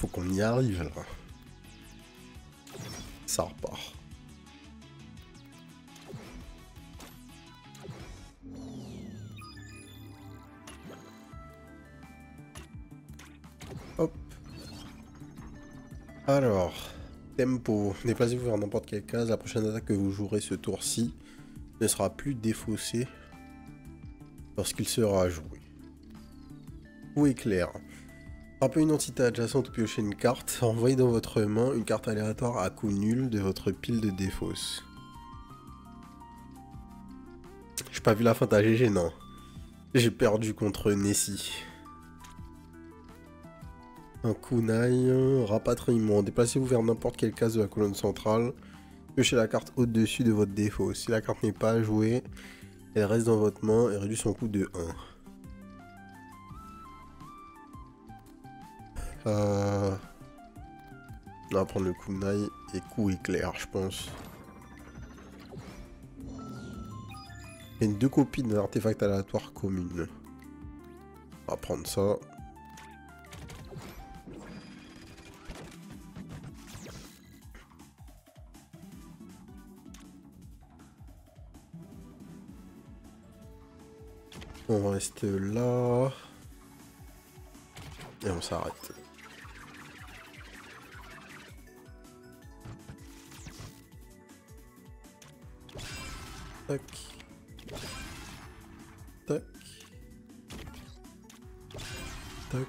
faut qu'on y arrive là. Ça repart. Hop. Alors, tempo. Déplacez-vous vers n'importe quelle case. La prochaine attaque que vous jouerez ce tour-ci ne sera plus défaussée lorsqu'il sera joué. Coup éclair. Frappez une entité adjacente ou piochez une carte. Envoyez dans votre main une carte aléatoire à coup nul de votre pile de défausse. J'ai pas vu la fin, t'as GG, non. J'ai perdu contre Nessie. Un kunai, rapatriement. Déplacez-vous vers n'importe quelle case de la colonne centrale. Piochez la carte au-dessus de votre défaut. Si la carte n'est pas jouée, elle reste dans votre main et réduit son coût de 1. On va prendre le kunai et coup éclair, je pense. Il y a deux copies d'un artefact aléatoire commune. On va prendre ça. On reste là. Et on s'arrête. Tac. Tac. Tac.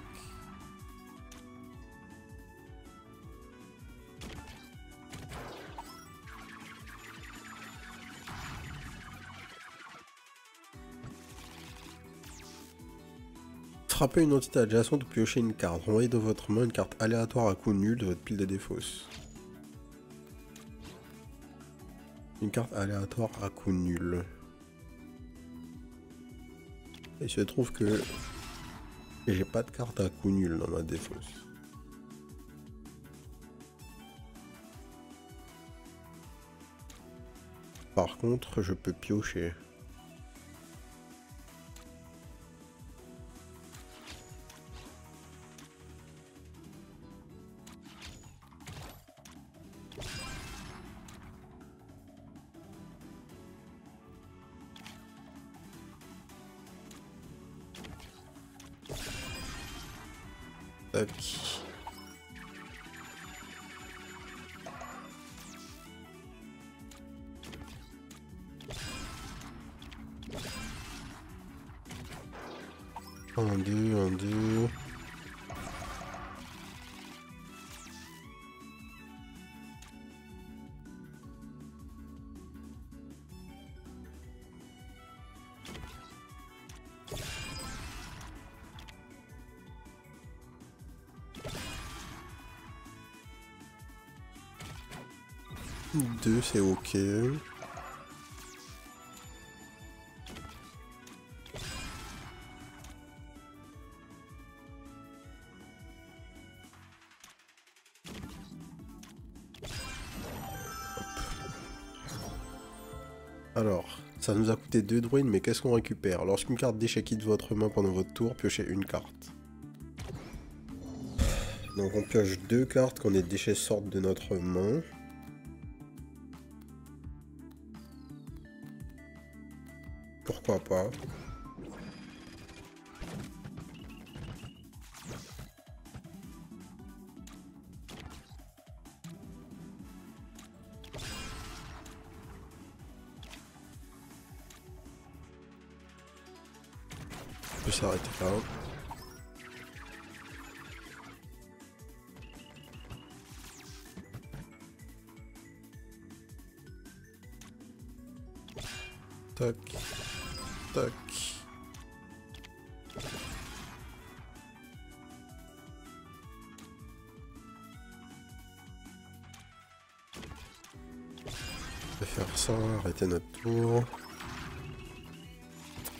Frappez une entité adjacente ou piochez une carte. Envoyez dans votre main une carte aléatoire à coup nul de votre pile de défausse. Une carte aléatoire à coup nul. Il se trouve que j'ai pas de carte à coup nul dans ma défausse. Par contre, je peux piocher. Tac. Un, deux, un, deux. Deux, c'est ok. Alors, ça nous a coûté 2 druides, mais qu'est-ce qu'on récupère? Lorsqu'une carte déchet quitte votre main pendant votre tour, piochez une carte. Donc on pioche 2 cartes quand les déchets sortent de notre main. Pourquoi pas? On peut s'arrêter là. Tac. Tac. On va faire ça, arrêter notre tour.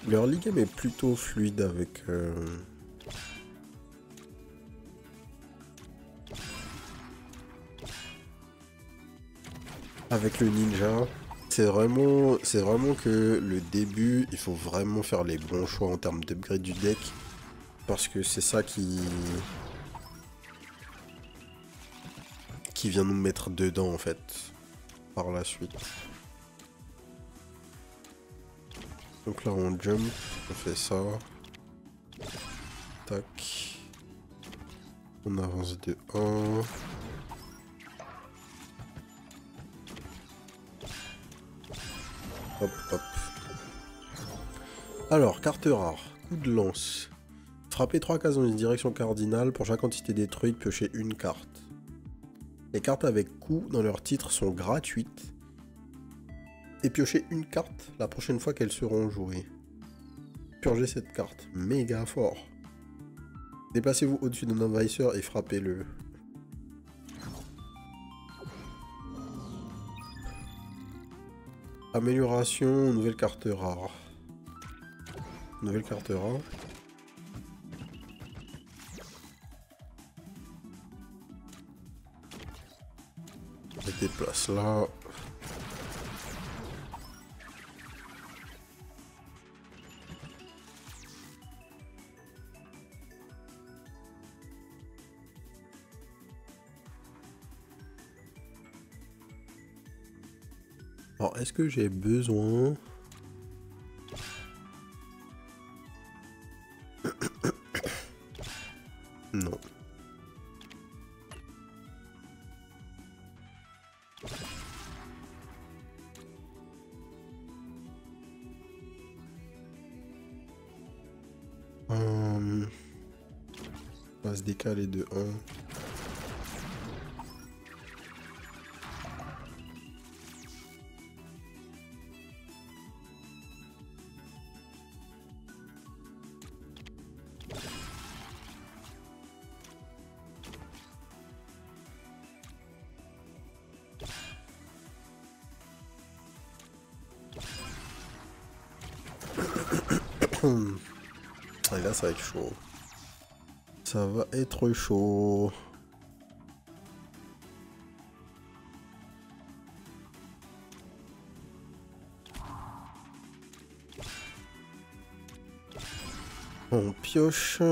Le early game est plutôt fluide avec... avec le ninja. C'est vraiment que le début, il faut vraiment faire les bons choix en termes d'upgrade du deck. Parce que c'est ça qui qui vient nous mettre dedans en fait par la suite. Donc là on jump, on fait ça. Tac. On avance de 1. Hop hop. Alors, carte rare, coup de lance. Frappez 3 cases dans une direction cardinale. Pour chaque entité détruite, piochez une carte. Les cartes avec coup dans leur titre sont gratuites. Et piochez une carte la prochaine fois qu'elles seront jouées. Purgez cette carte, méga fort. Déplacez-vous au-dessus d'un envahisseur et frappez-le. Amélioration, nouvelle carte rare. Nouvelle carte rare. Je déplace là. Alors, est-ce que j'ai besoin... Non. On va se décaler de 1. Et là, ça va être chaud. Ça va être chaud. On pioche.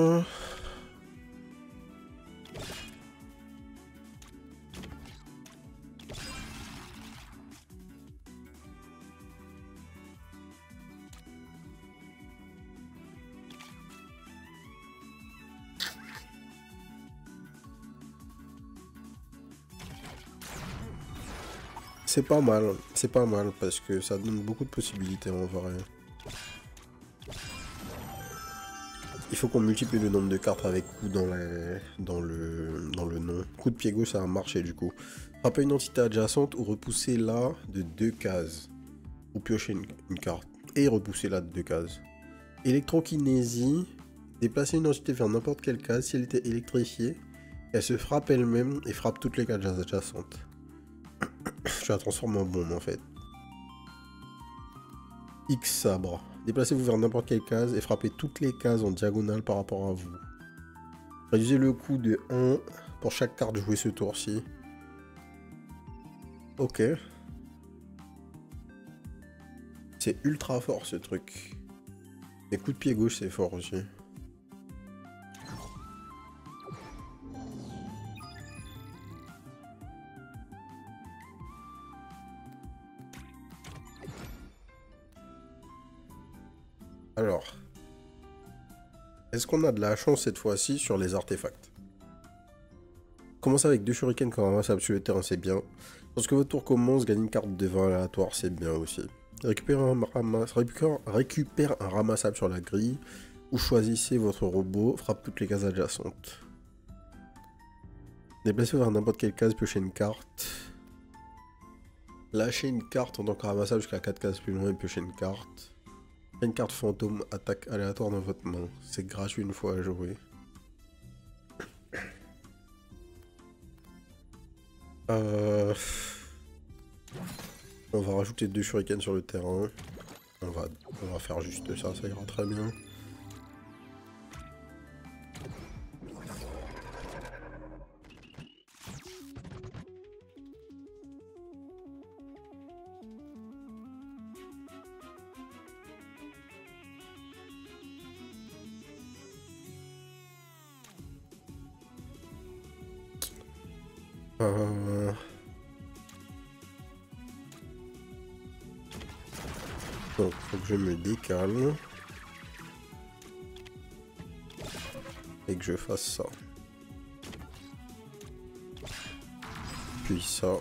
C'est pas mal parce que ça donne beaucoup de possibilités en vrai. Il faut qu'on multiplie le nombre de cartes avec coup dans le nom. Coup de pied gauche, ça a marché du coup. Frappez une entité adjacente ou repoussez-la de 2 cases. Ou piochez une carte. Et repoussez-la de 2 cases. Électrokinésie. Déplacez une entité vers n'importe quelle case. Si elle était électrifiée, elle se frappe elle-même et frappe toutes les cases adjacentes. Je la transforme en bombe en fait. X sabre. Déplacez-vous vers n'importe quelle case et frappez toutes les cases en diagonale par rapport à vous. Réduisez le coût de 1 pour chaque carte jouée ce tour-ci. Ok. C'est ultra fort ce truc. Les coups de pied gauche c'est fort aussi. Alors, est-ce qu'on a de la chance cette fois-ci sur les artefacts? Commencez avec 2 shurikens quand ramassable sur le terrain, c'est bien. Lorsque votre tour commence, gagnez une carte de 20 aléatoire, c'est bien aussi. Récupère un ramassable sur la grille, ou choisissez votre robot, frappe toutes les cases adjacentes. Déplacez vers n'importe quelle case, piochez une carte. Lâchez une carte en tant que ramassable jusqu'à 4 cases plus loin et piochez une carte. Une carte fantôme, attaque aléatoire dans votre main. C'est gratuit une fois à jouer. On va rajouter 2 shurikens sur le terrain. On va faire juste ça, ça ira très bien. Donc, faut que je me décale. Et que je fasse ça. Puis ça.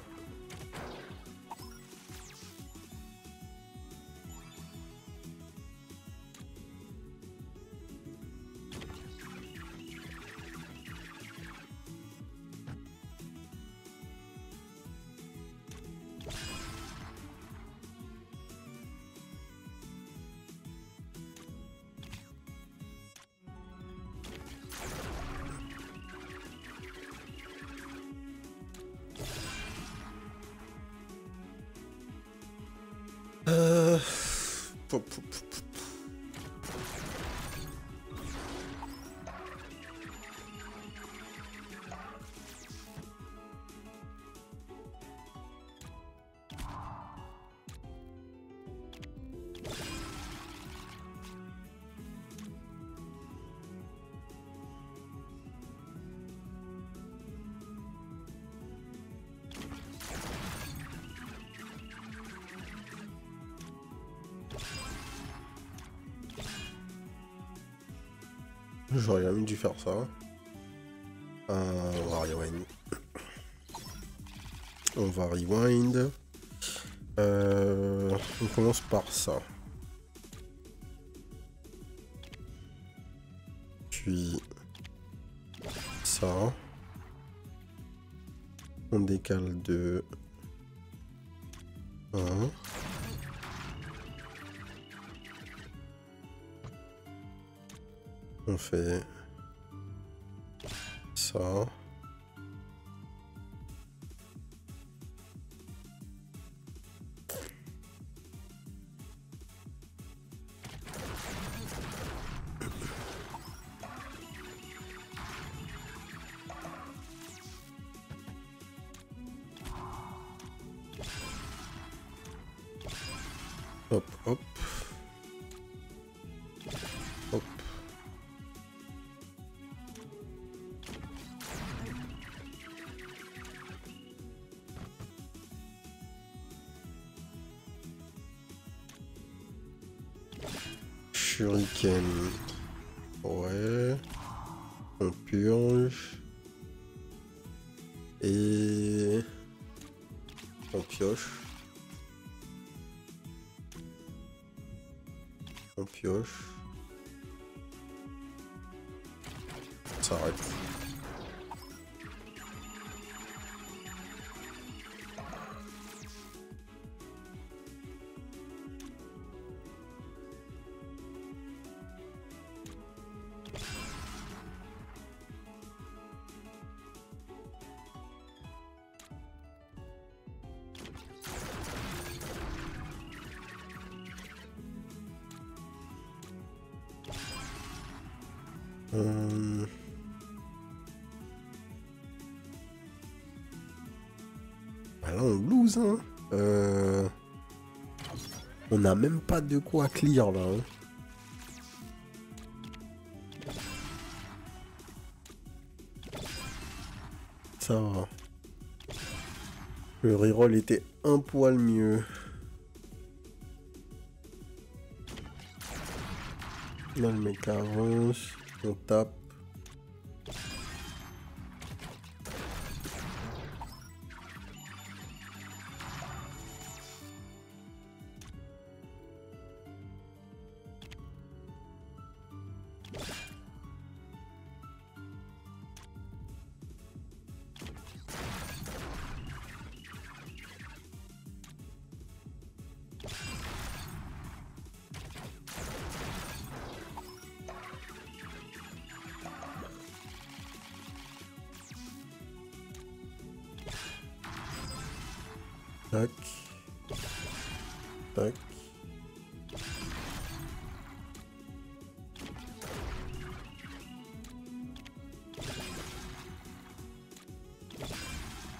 Pop, pop, pop. J'aurais jamais dû faire ça. On va rewind. On va rewind. On commence par ça. Puis ça. On décale de 1. On fait ça. Hop, hop. Hop. Shuriken. Ouais. On purge. Et on pioche. On pioche. Ça arrête. Bah là on lose hein. On n'a même pas de quoi clear là hein. Ça va. Le reroll était un poil mieux. Là le mec avance. On tape. Tac. Tac.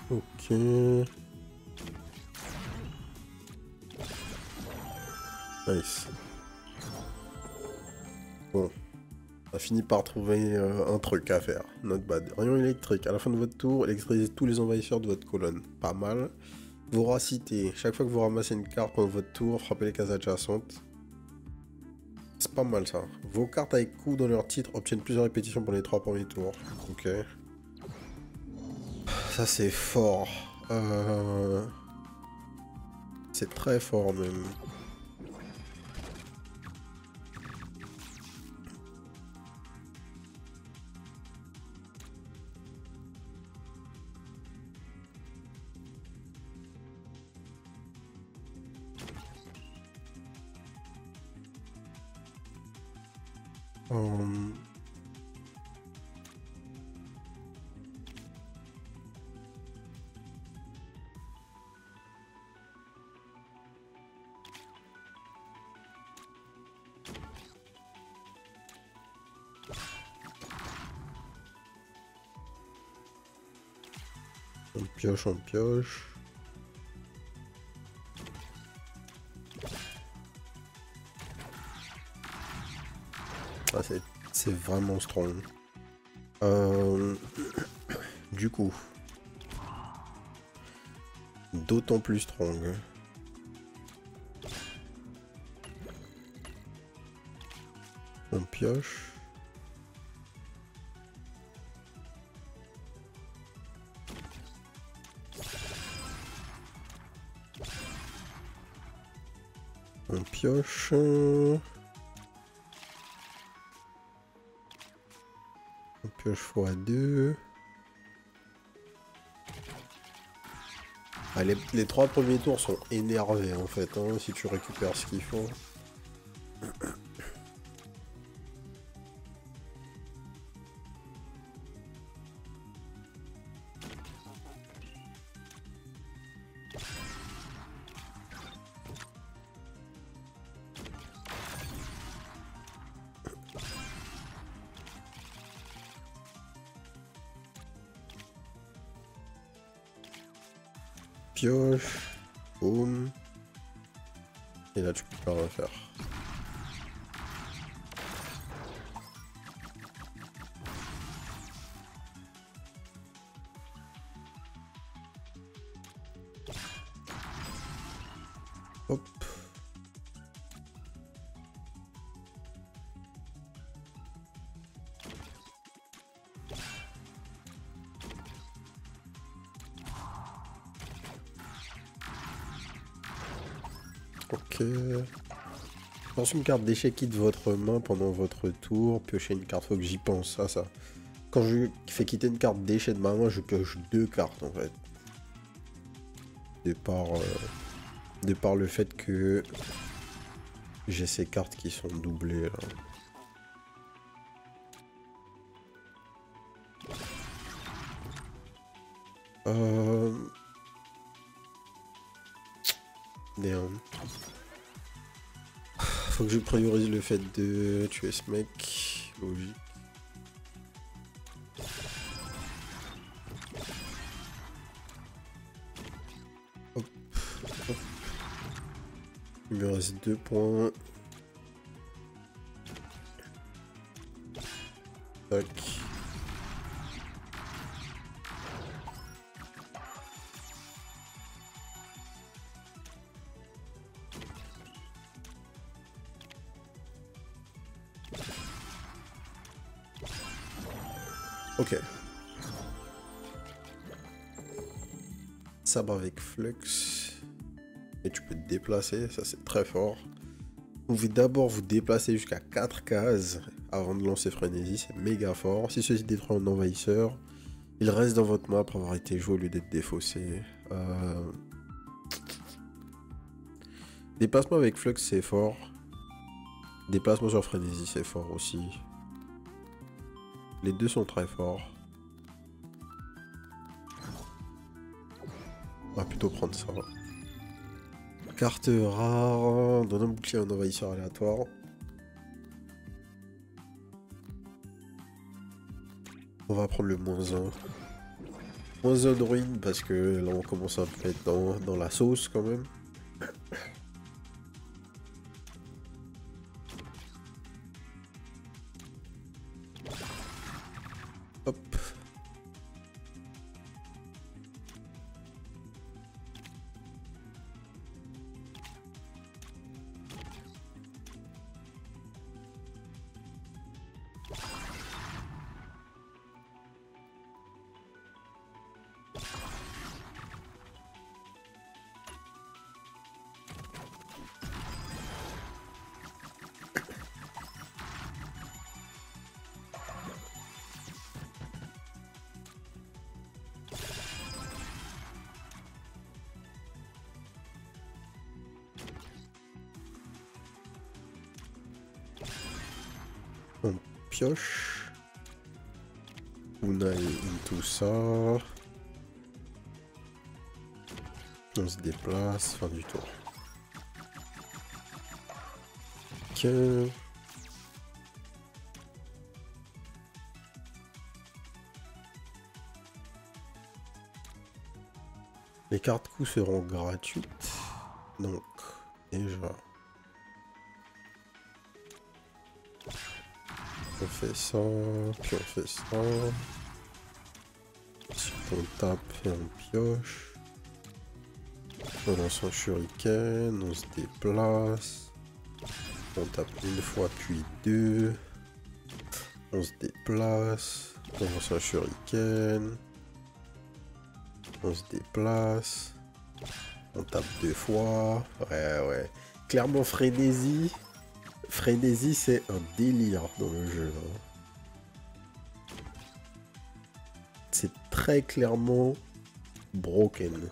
Ok. Nice. Bon. a fini par trouver un truc à faire. Not bad. Rayon électrique. À la fin de votre tour, électrisez tous les envahisseurs de votre colonne. Pas mal. Voracité. Chaque fois que vous ramassez une carte pendant votre tour, frappez les cases adjacentes. C'est pas mal ça. Vos cartes avec coup dans leur titre obtiennent plusieurs répétitions pour les 3 premiers tours. Ok. Ça c'est fort. C'est très fort même. On pioche, on pioche. Ah, c'est vraiment strong. Du coup, d'autant plus strong. On pioche. On pioche. On pioche x2. Ah, les 3 premiers tours sont énervés en fait, hein, si tu récupères ce qu'il faut. Pioche, boum. Et là tu peux pas rien faire. Hop. Ok. Lance une carte d'échec quitte votre main pendant votre tour. Piochez une carte, faut que j'y pense. Ça. Quand je fais quitter une carte d'échec de ma main, je pioche 2 cartes en fait. De par le fait que j'ai ces cartes qui sont doublées là. Damn. Faut que je priorise le fait de tuer ce mec. Logique. Hop, hop. Il me reste 2 points. Tac. Ok. Sabre avec flux. Et tu peux te déplacer, ça c'est très fort. Vous pouvez d'abord vous déplacer jusqu'à 4 cases avant de lancer frénésie, c'est méga fort. Si ceci détruit un envahisseur, il reste dans votre map après avoir été joué au lieu d'être défaussé. Déplacement avec flux c'est fort. Déplacement sur frénésie c'est fort aussi. Les deux sont très forts. On va plutôt prendre ça. Carte rare, donne un bouclier à un envahisseur aléatoire. On va prendre le -1. -1 de ruine parce que là on commence à être dans la sauce quand même. pioche. Kunai tout ça. On se déplace, fin du tour. Ok. Les cartes coups seront gratuites. Donc, déjà. On fait ça, puis on fait ça. Ensuite on tape et on pioche. On lance un shuriken, on se déplace. On tape une fois puis deux. On se déplace. On lance un shuriken. On se déplace. On tape deux fois. Ouais. Clairement frénésie. Frénésie c'est un délire dans le jeu. C'est très clairement broken.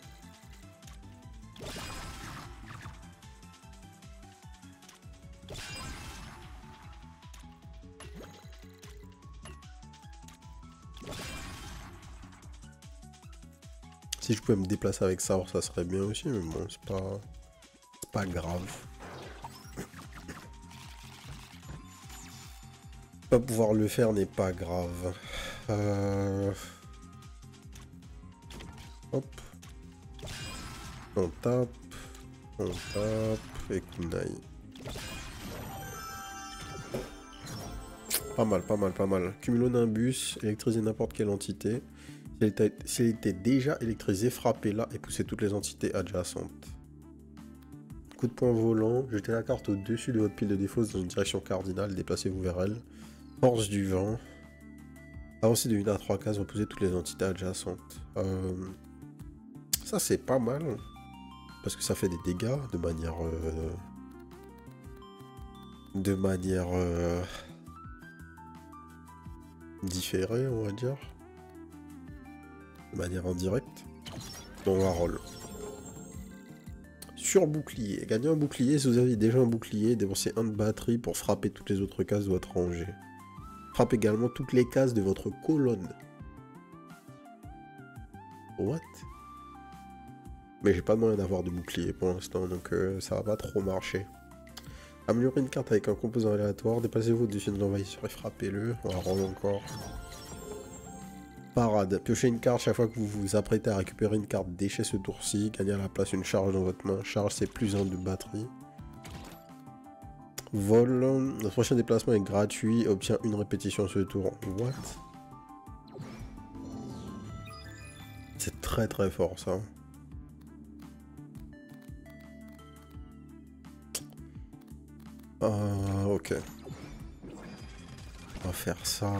Si je pouvais me déplacer avec ça, ça serait bien aussi, mais bon, c'est pas grave. Pas pouvoir le faire n'est pas grave. Hop. On tape, et kunai. Pas mal. Cumulonimbus, électriser n'importe quelle entité. Si elle était déjà électrisée, frappez-la et poussez toutes les entités adjacentes. Coup de poing volant, jetez la carte au-dessus de votre pile de défauts dans une direction cardinale, déplacez-vous vers elle. Force du vent. Avancez de 1 à 3 cases, repoussez toutes les entités adjacentes. Ça c'est pas mal. Parce que ça fait des dégâts de manière... différée, on va dire. De manière indirecte. On va roll. Sur bouclier. Gagnez un bouclier. Si vous avez déjà un bouclier, dépensez 1 de batterie pour frapper toutes les autres cases de votre rangée. Frappe également toutes les cases de votre colonne. What? Mais j'ai pas de moyen d'avoir de bouclier pour l'instant, donc ça va pas trop marcher. Améliorer une carte avec un composant aléatoire. Déplacez-vous au-dessus de l'envahisseur et frappez-le. On va roll encore. Parade. Piochez une carte chaque fois que vous vous apprêtez à récupérer une carte déchet ce tour-ci. Gagnez à la place une charge dans votre main. Charge, c'est plus 1 de batterie. Vol. Notre prochain déplacement est gratuit. Obtient une répétition ce tour. What? C'est très fort ça. Ok. On va faire ça.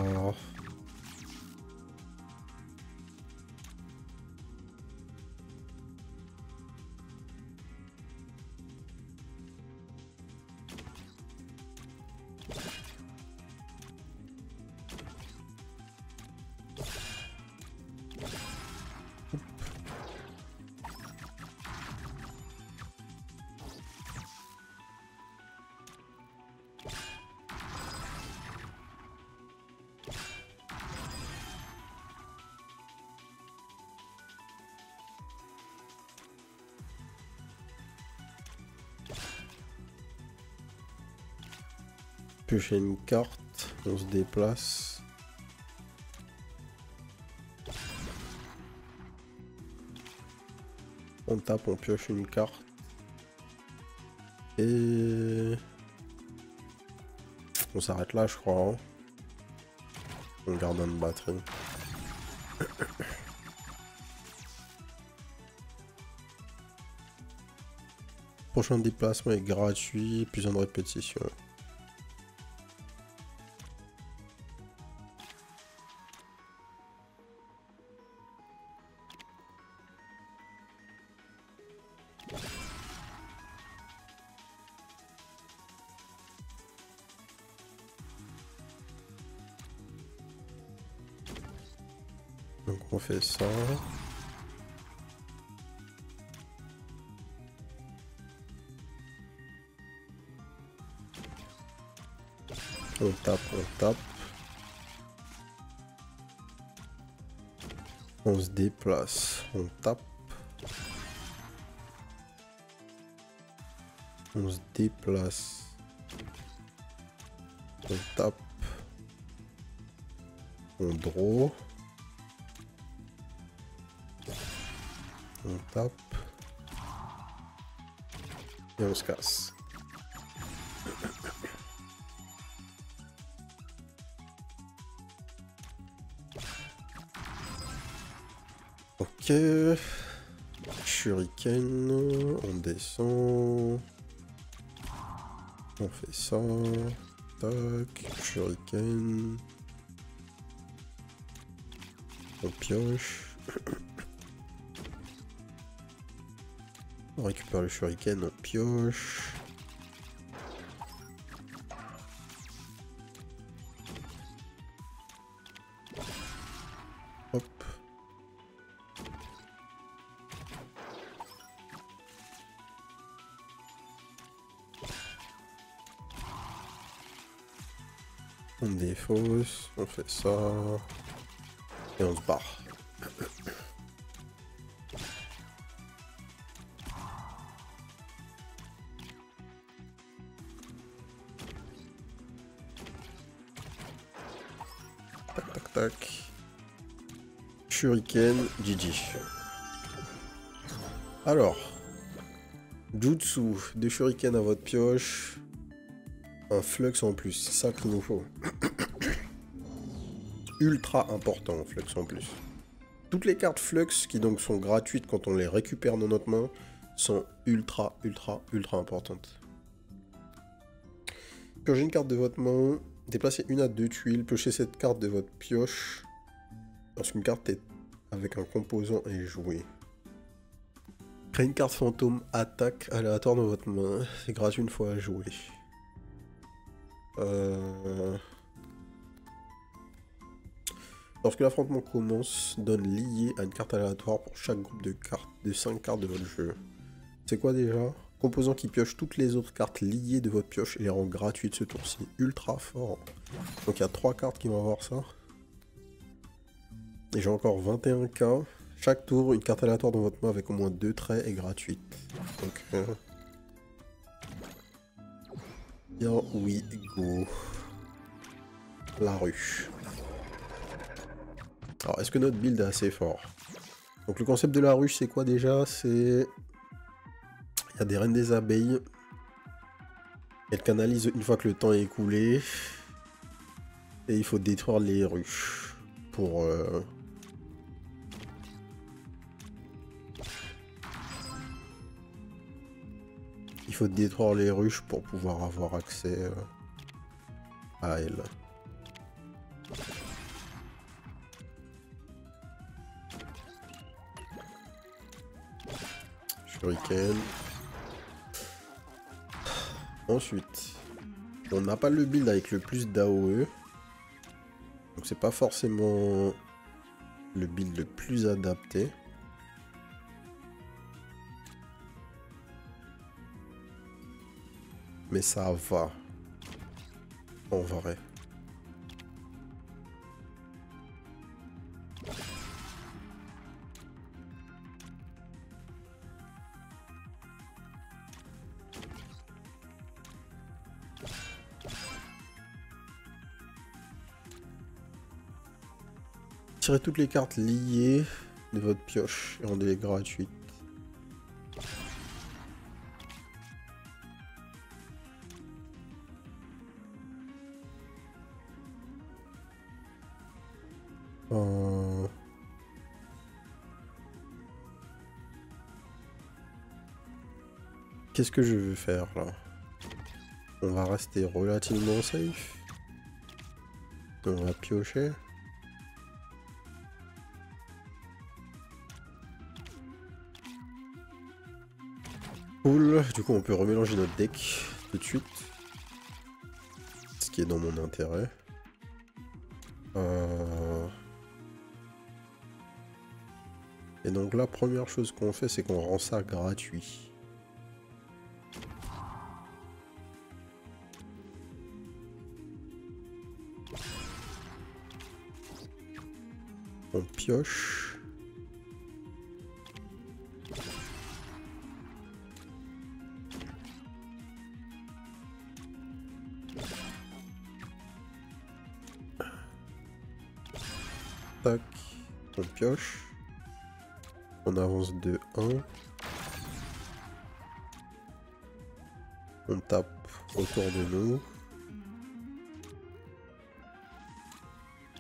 Piocher une carte, on se déplace. On tape, on pioche une carte. Et... on s'arrête là, je crois. Hein. On garde une batterie. Prochain déplacement est gratuit, plus une répétition. Donc on fait ça. On tape, on tape. On se déplace, on tape. On se déplace. On tape. On draw. On tape. Et on se casse. Ok. Shuriken. On descend. On fait ça. Tac. Shuriken. On pioche. On récupère le shuriken, on pioche. Hop. On défausse, on fait ça. Et on se barre. Tac, tac, tac. Shuriken, GG. Alors. Jutsu, des shurikens à votre pioche. Un flux en plus, c'est ça qu'il nous faut. Ultra important, flux en plus. Toutes les cartes flux qui donc sont gratuites quand on les récupère dans notre main sont ultra importantes. Piochez une carte de votre main, déplacez une à 2 tuiles, piochez cette carte de votre pioche lorsqu'une carte est avec un composant est jouée. Créez une carte fantôme attaque aléatoire dans votre main, c'est gratuit une fois à jouer. Lorsque l'affrontement commence, donne lié à une carte aléatoire pour chaque groupe de cartes, de 5 cartes de votre jeu. C'est quoi déjà? Composant qui pioche toutes les autres cartes liées de votre pioche et les rend gratuites ce tour-ci. Ultra fort. Donc il y a 3 cartes qui vont avoir ça. Et j'ai encore 21k. Chaque tour, une carte aléatoire dans votre main avec au moins 2 traits est gratuite. Donc... Here we go. La rue. Alors, est-ce que notre build est assez fort? Donc le concept de la ruche, c'est quoi déjà? C'est... Il y a des reines des abeilles. Elles canalisent une fois que le temps est écoulé. Et il faut détruire les ruches. Pour... Il faut détruire les ruches pour pouvoir avoir accès à elles. Shuriken. Ensuite, on n'a pas le build avec le plus d'AOE. Donc c'est pas forcément le build le plus adapté. Mais ça va. En vrai. Tirez toutes les cartes liées de votre pioche et rendez-les gratuites. Qu'est-ce que je veux faire là? On va rester relativement safe. On va piocher. Cool. Du coup, on peut remélanger notre deck tout de suite. Ce qui est dans mon intérêt. Et donc la première chose qu'on fait, c'est qu'on rend ça gratuit. On pioche. Tac. On pioche. On avance de 1. On tape autour de nous.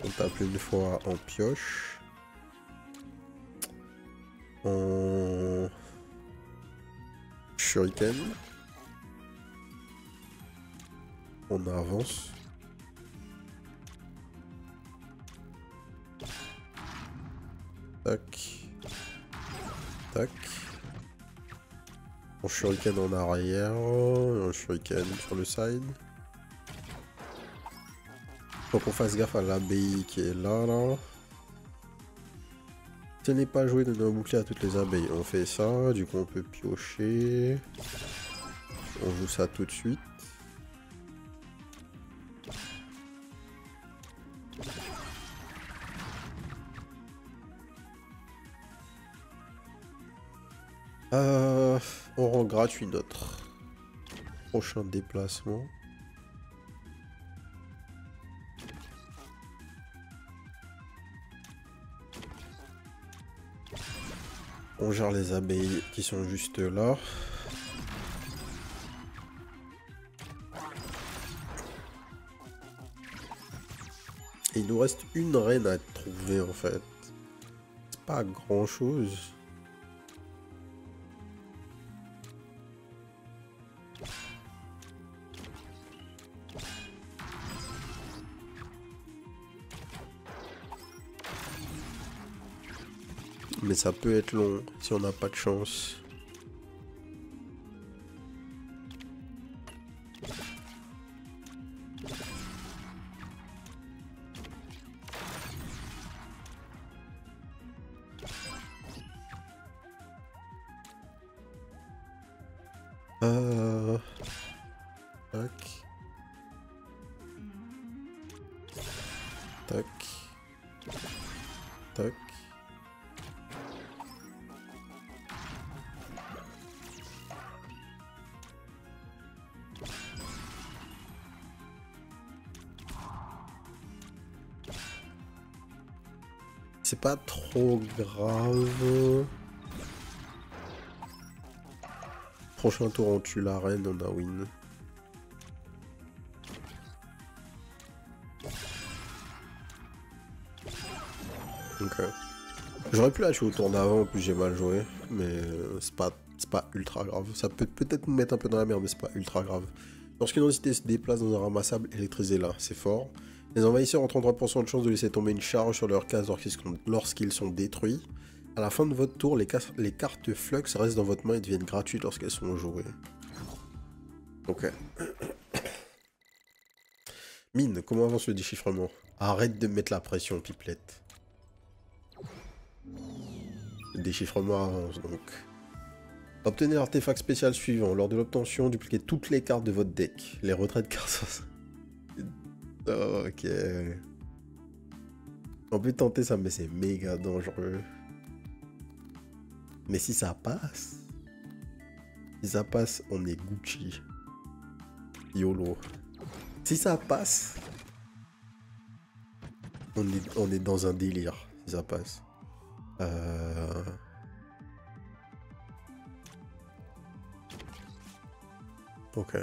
On tape une fois en pioche. En shuriken. On avance. Tac. Tac. On shuriken en arrière. On shuriken sur le side. Faut qu'on fasse gaffe à l'abeille qui est là. Ce n'est pas joué de nos boucliers à toutes les abeilles. On fait ça, du coup on peut piocher. On joue ça tout de suite. On rend gratuit notre prochain déplacement. On gère les abeilles qui sont juste là. Et il nous reste une reine à trouver en fait. C'est pas grand chose. Mais ça peut être long si on n'a pas de chance. Tac. Tac. Tac. C'est pas trop grave. Prochain tour, on tue la reine, on a win. Ok. J'aurais pu la tuer au tour d'avant, en plus j'ai mal joué, mais c'est pas ultra grave. Ça peut peut-être nous mettre un peu dans la merde, mais c'est pas ultra grave. Lorsqu'une entité se déplace dans un ramassable, électrisez-la, c'est fort. Les envahisseurs ont 33% de chance de laisser tomber une charge sur leur case lorsqu'ils sont détruits. À la fin de votre tour, les cartes Flux restent dans votre main et deviennent gratuites lorsqu'elles sont jouées. Ok. Mine, comment avance le déchiffrement? Arrête de mettre la pression, pipelette. Le déchiffrement avance donc. Obtenez l'artefact spécial suivant. Lors de l'obtention, dupliquez toutes les cartes de votre deck. Les retraits de cartes sont... Ok. On peut tenter ça, mais c'est méga dangereux. Mais si ça passe... Si ça passe, on est Gucci. YOLO. Si ça passe... On est dans un délire, si ça passe. Ok.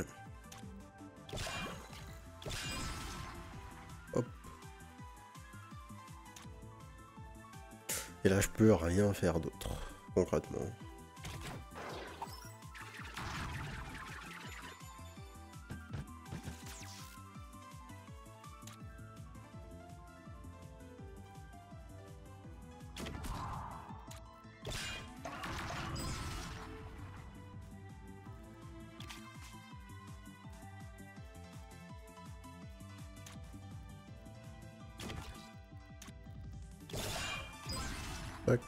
Hop. Et là, je peux rien faire d'autre, concrètement. Tac.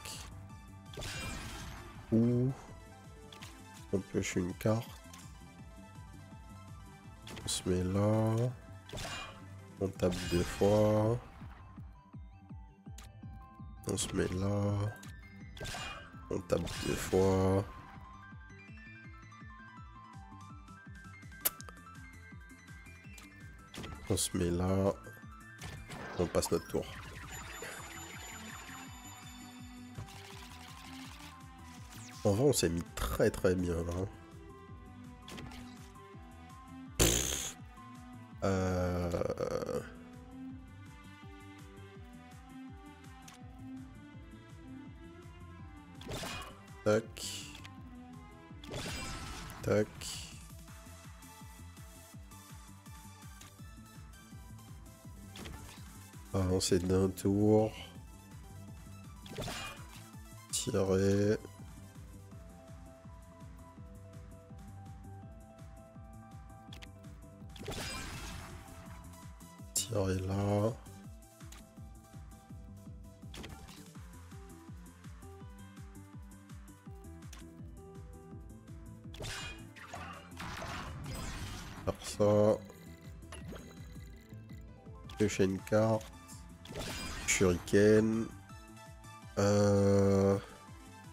Ou on pioche une carte. On se met là. On tape 2 fois. On se met là. On tape 2 fois. On se met là. On passe notre tour. En vrai, on s'est mis très très bien là. Euh... Tac. Tac. Avancer d'un tour. Tirer. Tirer là. Faire ça. Piocher une carte. Shuriken.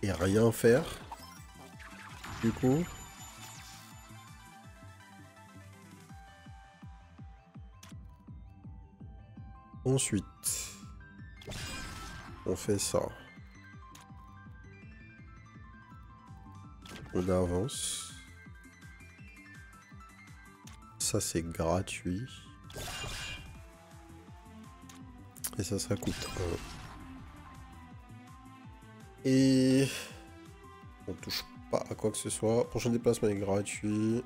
Et rien faire. Du coup. Ensuite. On fait ça. On avance. Ça c'est gratuit. Et ça coûte 1. Et on touche pas à quoi que ce soit. Prochain déplacement est gratuit.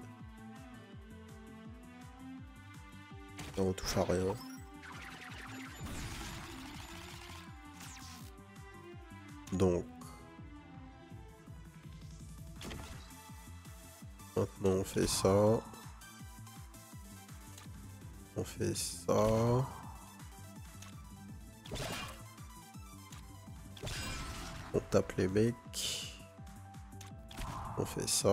Et on touche à rien. Donc maintenant on fait ça. On fait ça. On tape les mecs. On fait ça.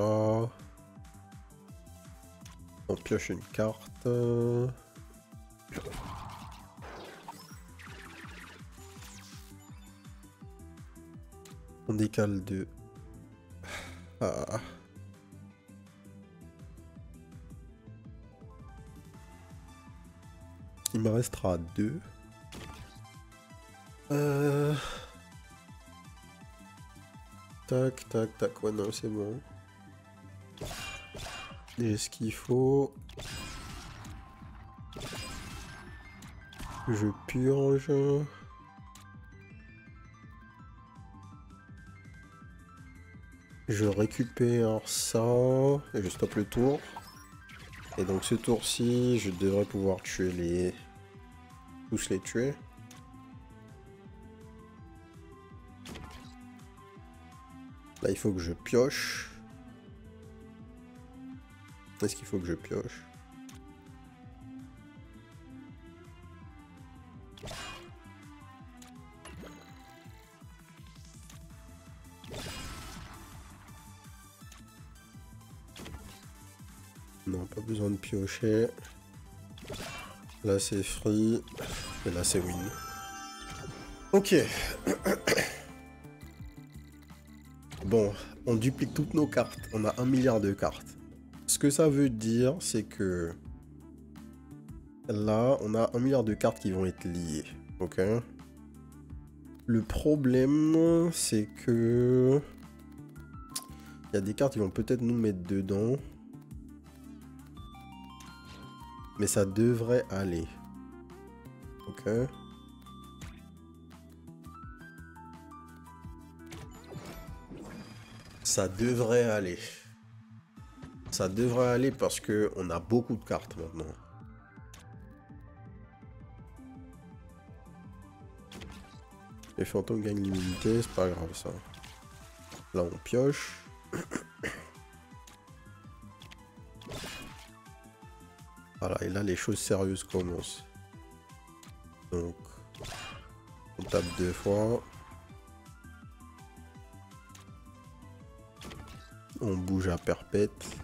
On pioche une carte. On décale de... Ah. Il me restera 2. Tac, tac, tac. Ouais, non, c'est bon. J'ai ce qu'il faut. Je purge. Je récupère ça. Et je stoppe le tour. Et donc ce tour-ci, je devrais pouvoir tuer les... tous les tuer. Là, il faut que je pioche. Est-ce qu'il faut que je pioche? Non, pas besoin de piocher. Là, c'est free. Et là, c'est win. Ok. Bon, on duplique toutes nos cartes. On a 1 milliard de cartes. Ce que ça veut dire, c'est que là, on a 1 milliard de cartes qui vont être liées. Ok. Le problème, c'est que il y a des cartes qui vont peut-être nous mettre dedans. Mais ça devrait aller. Ok. Ça devrait aller. Ça devrait aller parce que on a beaucoup de cartes maintenant. Les fantômes gagnent l'immunité, c'est pas grave ça. Là on pioche. Voilà, et là les choses sérieuses commencent. Donc, on tape 2 fois. On bouge à perpète.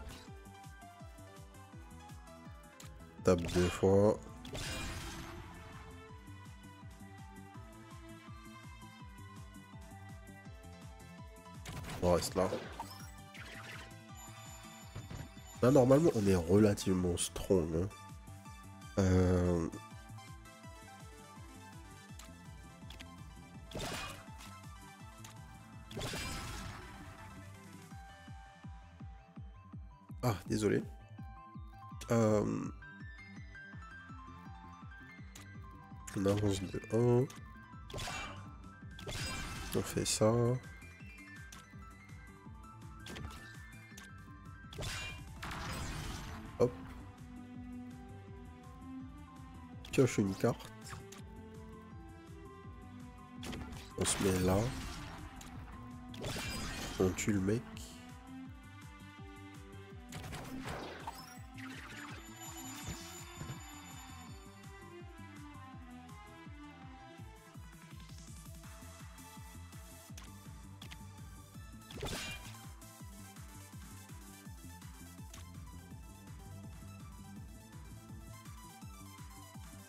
Tape 2 fois. On reste là. Là, normalement, on est relativement strong. Hein. Ah, désolé. On avance de 1. On fait ça. Hop. Pioche une carte. On se met là. On tue le mec.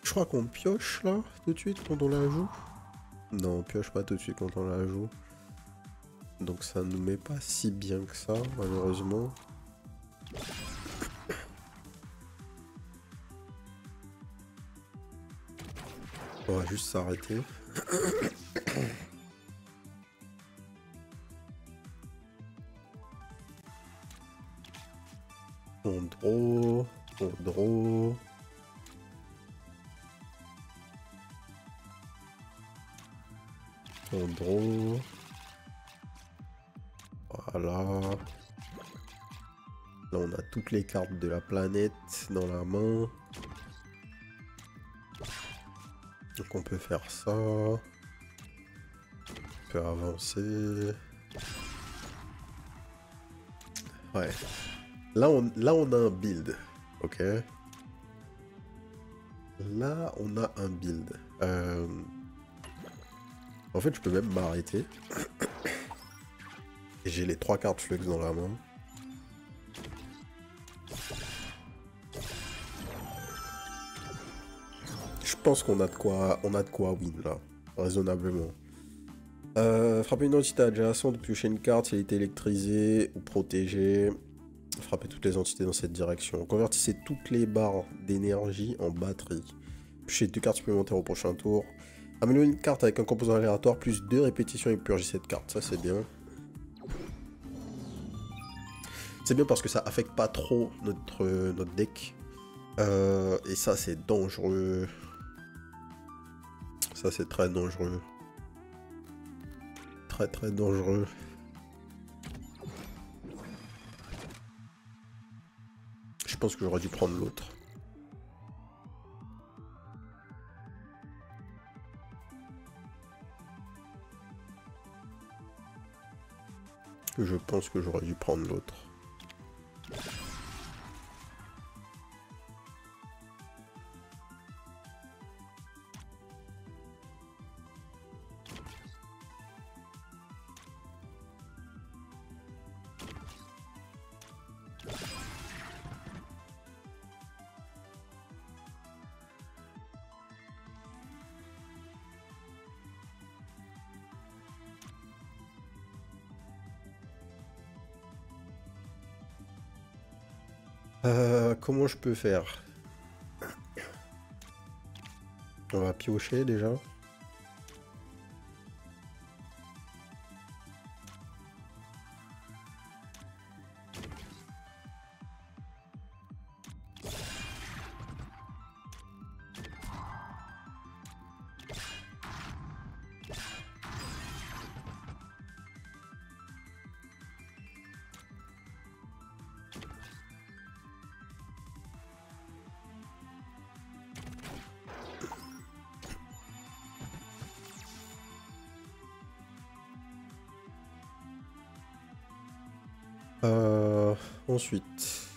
Je crois qu'on pioche là, tout de suite, quand on la joue. Non, on pioche pas tout de suite quand on la joue. Donc ça nous met pas si bien que ça, malheureusement. On va juste s'arrêter. On draw, on draw. On draw. Voilà. Là, on a toutes les cartes de la planète dans la main. Donc on peut faire ça. On peut avancer. Ouais. Là, on a un build. Ok. Là, on a un build. En fait, je peux même m'arrêter. Et j'ai les 3 cartes flux dans la main. Je pense qu'on a de quoi win là, raisonnablement. Frapper une entité adjacente, piocher une carte si elle était électrisée ou protégée. Frapper toutes les entités dans cette direction. Convertissez toutes les barres d'énergie en batterie. Piocher 2 cartes supplémentaires au prochain tour. Améliorer une carte avec un composant aléatoire, plus 2 répétitions et purger cette carte. Ça, c'est bien. C'est bien parce que ça affecte pas trop notre deck. Et ça, c'est dangereux. Ça, c'est très dangereux. Très, très dangereux. Je pense que j'aurais dû prendre l'autre. Je pense que j'aurais dû prendre l'autre. Comment je peux faire? On va piocher déjà. Ensuite.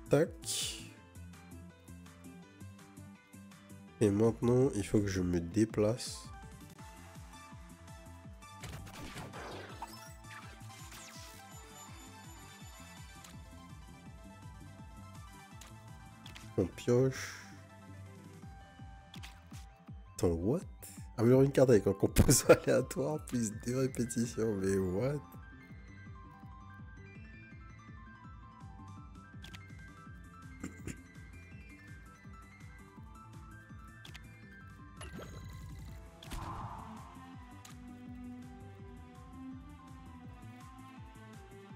Tac. Et maintenant, il faut que je me déplace. On pioche. Attends, what? Améliorer une carte avec un composant aléatoire, plus 2 répétitions, mais what?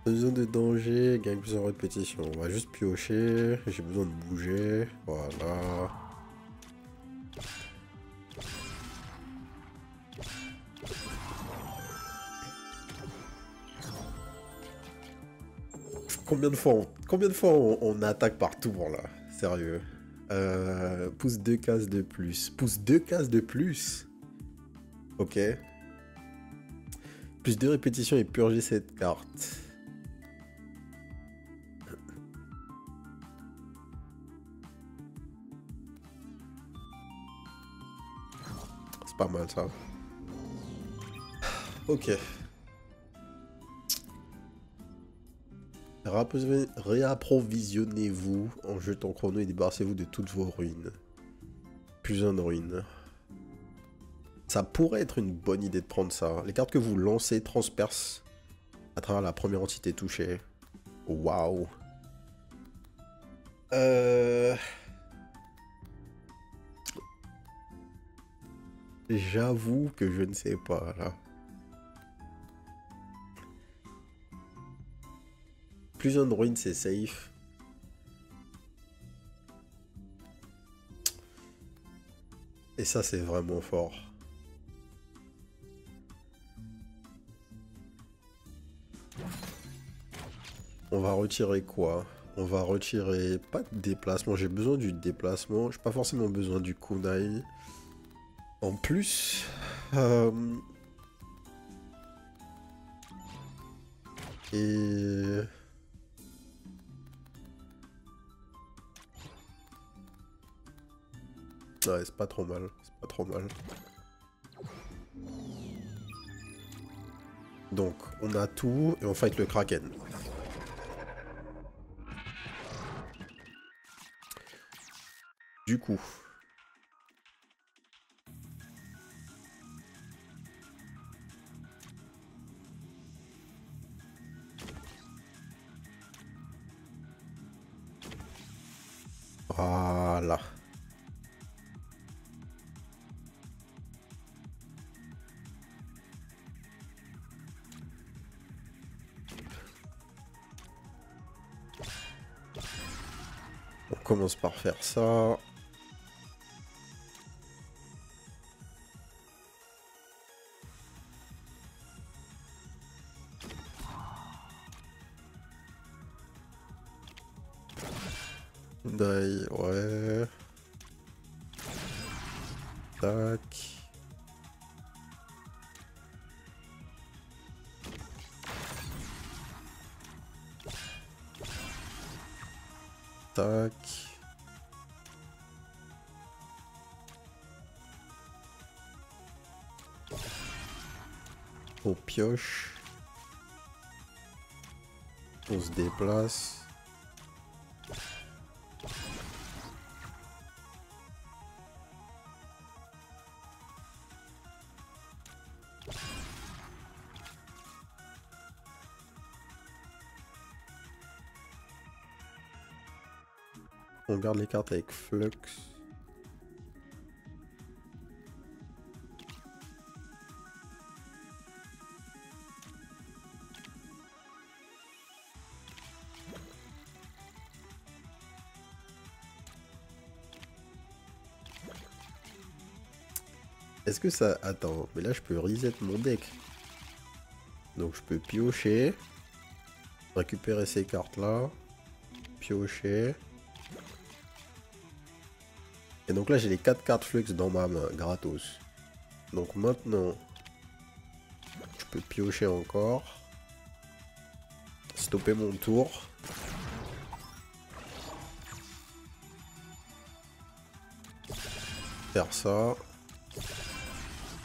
Zone de danger, gagne plusieurs répétitions. On va juste piocher. J'ai besoin de bouger. Voilà. Combien de fois on attaque par tour là? Sérieux. Pousse 2 cases de plus. Pousse 2 cases de plus. Ok. Plus 2 répétitions et purger cette carte. C'est pas mal ça. Ok. Réapprovisionnez-vous en jetant chrono et débarrassez-vous de toutes vos ruines. Plus un de ruines. Ça pourrait être une bonne idée de prendre ça. Les cartes que vous lancez transpercent à travers la première entité touchée. Waouh. J'avoue que je ne sais pas là. Plus un de ruine, c'est safe. Et ça, c'est vraiment fort. On va retirer quoi? On va retirer pas de déplacement. J'ai besoin du déplacement. J'ai pas forcément besoin du kunai. En plus... Et... Ouais, c'est pas trop mal. C'est pas trop mal. Donc, on a tout et on fight le Kraken. Du coup... Voilà. On commence par faire ça. Die, ouais. Tac. Tac. On pioche. On se déplace. On garde les cartes avec Flux. Est-ce que ça... Attends, mais là je peux reset mon deck. Donc je peux piocher. Récupérer ces cartes là. Piocher. Et donc là j'ai les 4 cartes Flux dans ma main, gratos. Donc maintenant, je peux piocher encore. Stopper mon tour. Faire ça.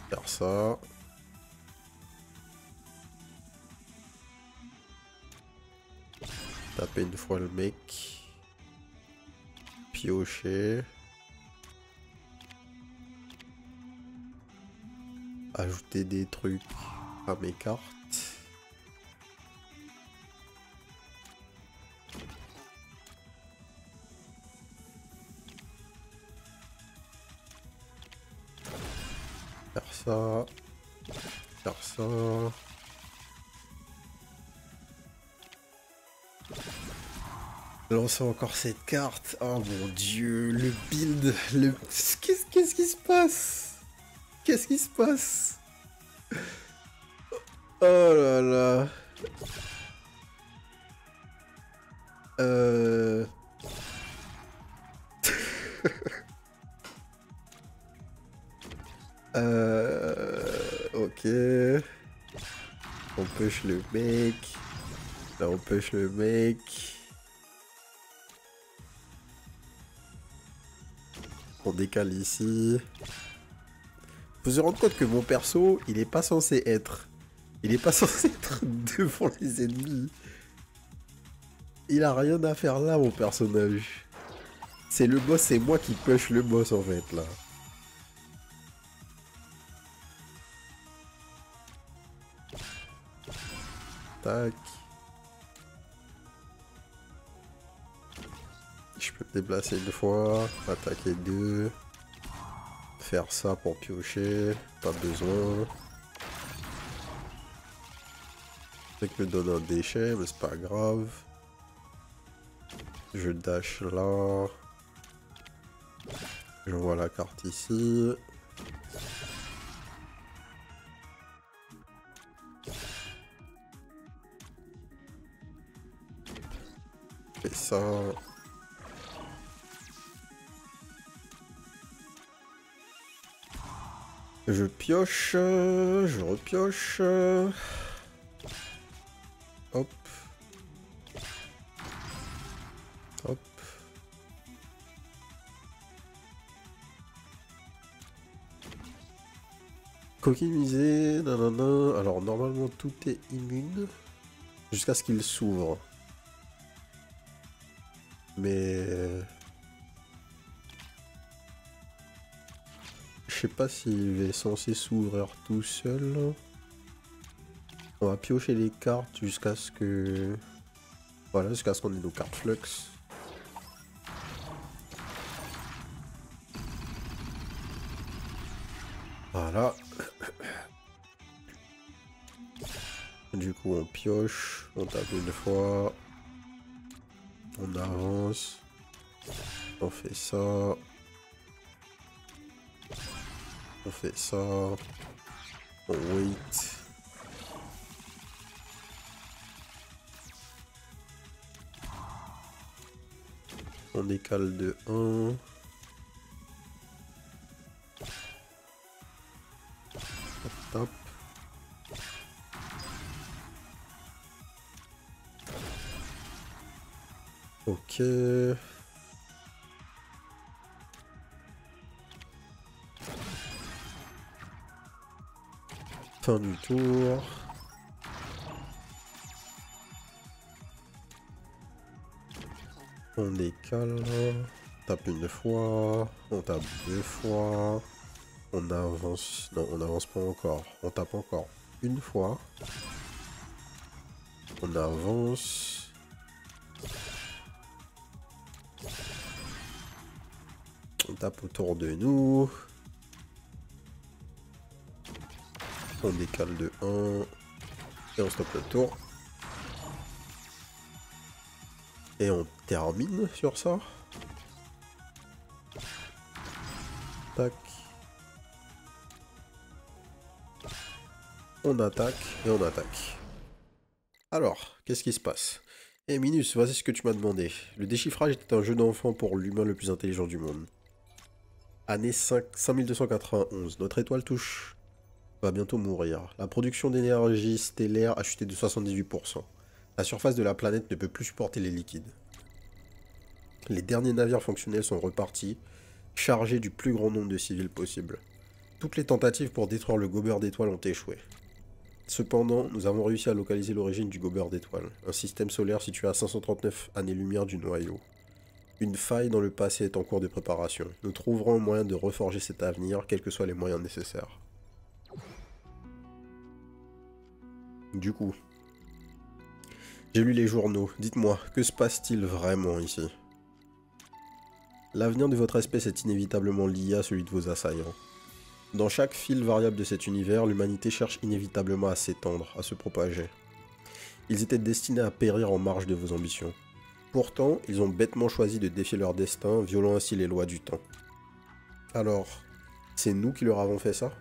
Faire ça. Taper une fois le mec. piocher. Ajouter des trucs à mes cartes. Faire ça. Faire ça. Lancer encore cette carte. Oh mon dieu, le build. Qu'est-ce qui se passe? Qu'est-ce qui se passe? Oh là là. Ok. On push le mec. Là on push le mec. On décale ici. Faut se rendre compte que mon perso, il est pas censé être. Il est pas censé être devant les ennemis. Il a rien à faire là, mon personnage. C'est le boss, c'est moi qui push le boss en fait là. Tac. Je peux me déplacer une fois, attaquer deux. Faire ça pour piocher, pas besoin. C'est que me donne un déchet, mais c'est pas grave. Je dash là. Je vois la carte ici. Fais ça. Je pioche, je repioche. Hop. Hop. Coquille misée, nanana. Alors normalement tout est immune. Jusqu'à ce qu'il s'ouvre. Mais... je sais pas s'il est censé s'ouvrir tout seul. On va piocher les cartes jusqu'à ce que... voilà, jusqu'à ce qu'on ait nos cartes flux. Voilà. Du coup on pioche, on tape une fois. On avance. On fait ça. On fait ça. On wait. On décale de 1. Hop. Ok. Fin du tour. On décale. On tape une fois. On tape deux fois. On avance. Non, on n'avance pas encore. On tape encore une fois. On avance. On tape autour de nous. On décale de 1. Et on stoppe le tour. Et on termine sur ça. Tac. On attaque et on attaque. Alors, qu'est-ce qui se passe? Eh Minus, voici ce que tu m'as demandé. Le déchiffrage était un jeu d'enfant pour l'humain le plus intelligent du monde. Année 5291. Notre étoile touche va bientôt mourir. La production d'énergie stellaire a chuté de 78%. La surface de la planète ne peut plus supporter les liquides. Les derniers navires fonctionnels sont repartis, chargés du plus grand nombre de civils possible. Toutes les tentatives pour détruire le gobeur d'étoiles ont échoué. Cependant, nous avons réussi à localiser l'origine du gobeur d'étoiles, un système solaire situé à 539 années-lumière du noyau. Une faille dans le passé est en cours de préparation. Nous trouverons un moyen de reforger cet avenir, quels que soient les moyens nécessaires. Du coup, j'ai lu les journaux. Dites-moi, que se passe-t-il vraiment ici? L'avenir de votre espèce est inévitablement lié à celui de vos assaillants. Dans chaque fil variable de cet univers, l'humanité cherche inévitablement à s'étendre, à se propager. Ils étaient destinés à périr en marge de vos ambitions. Pourtant, ils ont bêtement choisi de défier leur destin, violant ainsi les lois du temps. Alors, c'est nous qui leur avons fait ça?